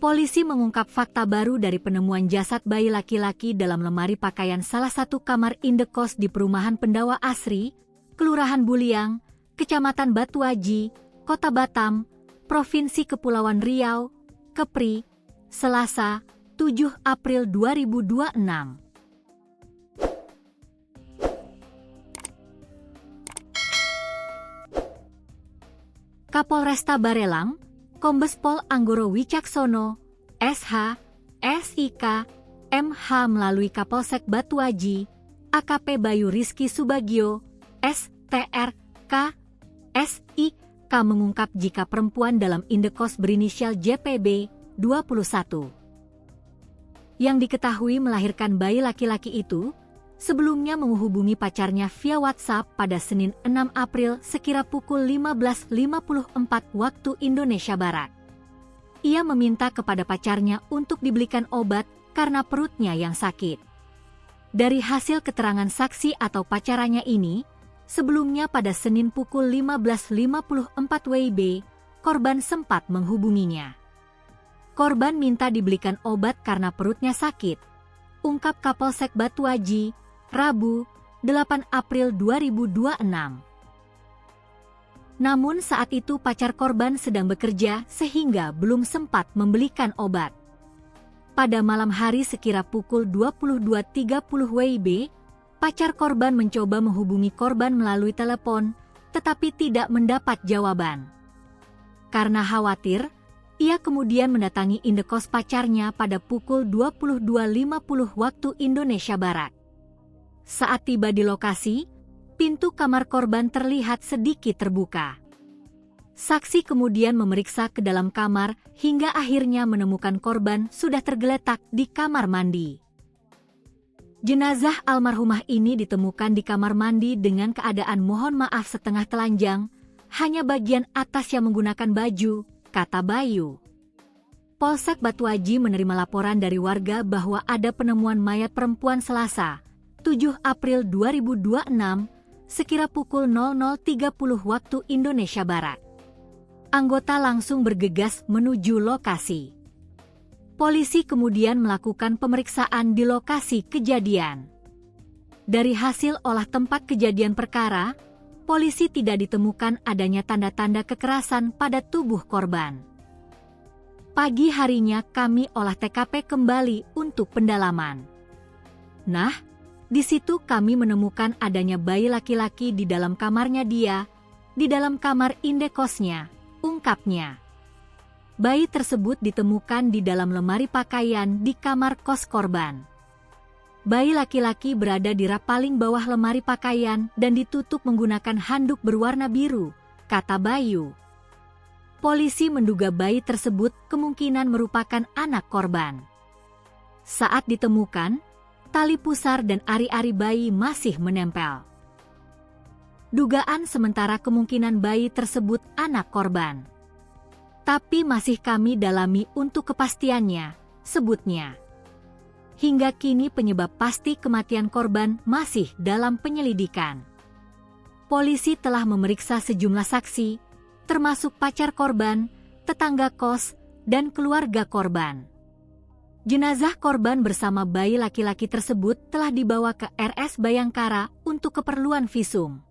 Polisi mengungkap fakta baru dari penemuan jasad bayi laki-laki dalam lemari pakaian salah satu kamar indekos di Perumahan Pendawa Asri, Kelurahan Buliang, Kecamatan Batuaji, Kota Batam, Provinsi Kepulauan Riau, Kepri, Selasa, 7 April 2026. Kapolresta Barelang, Kombes Pol Anggoro Wicaksono, SH, SIK, MH melalui Kapolsek Batuaji, AKP Bayu Rizky Subagio, STRK, SIK mengungkap jika perempuan dalam indekos berinisial JPB, 21, yang diketahui melahirkan bayi laki-laki itu, sebelumnya menghubungi pacarnya via WhatsApp pada Senin 6 April sekira pukul 15.54 waktu Indonesia Barat. Ia meminta kepada pacarnya untuk dibelikan obat karena perutnya yang sakit. Dari hasil keterangan saksi atau pacarannya ini, sebelumnya pada Senin pukul 15.54 WIB, korban sempat menghubunginya. Korban minta dibelikan obat karena perutnya sakit, ungkap Kapolsek Batuaji, Rabu, 8 April 2026. Namun saat itu pacar korban sedang bekerja sehingga belum sempat membelikan obat. Pada malam hari sekira pukul 22.30 WIB, pacar korban mencoba menghubungi korban melalui telepon, tetapi tidak mendapat jawaban. Karena khawatir, ia kemudian mendatangi indekos pacarnya pada pukul 22.50 waktu Indonesia Barat. Saat tiba di lokasi, pintu kamar korban terlihat sedikit terbuka. Saksi kemudian memeriksa ke dalam kamar hingga akhirnya menemukan korban sudah tergeletak di kamar mandi. Jenazah almarhumah ini ditemukan di kamar mandi dengan keadaan mohon maaf setengah telanjang, hanya bagian atas yang menggunakan baju, kata Bayu. Polsek Batuaji menerima laporan dari warga bahwa ada penemuan mayat perempuan Selasa, 7 April 2026, sekira pukul 00.30 waktu Indonesia Barat. Anggota langsung bergegas menuju lokasi. Polisi kemudian melakukan pemeriksaan di lokasi kejadian. Dari hasil olah tempat kejadian perkara, polisi tidak ditemukan adanya tanda-tanda kekerasan pada tubuh korban. Pagi harinya kami olah TKP kembali untuk pendalaman. Nah, di situ kami menemukan adanya bayi laki-laki di dalam kamarnya dia, di dalam kamar indekosnya, ungkapnya. Bayi tersebut ditemukan di dalam lemari pakaian di kamar kos korban. Bayi laki-laki berada di rak paling bawah lemari pakaian dan ditutup menggunakan handuk berwarna biru, kata Bayu. Polisi menduga bayi tersebut kemungkinan merupakan anak korban. Saat ditemukan, tali pusar dan ari-ari bayi masih menempel. Dugaan sementara kemungkinan bayi tersebut anak korban. Tapi masih kami dalami untuk kepastiannya, sebutnya. Hingga kini penyebab pasti kematian korban masih dalam penyelidikan. Polisi telah memeriksa sejumlah saksi, termasuk pacar korban, tetangga kos, dan keluarga korban. Jenazah korban bersama bayi laki-laki tersebut telah dibawa ke RS Bayangkara untuk keperluan visum.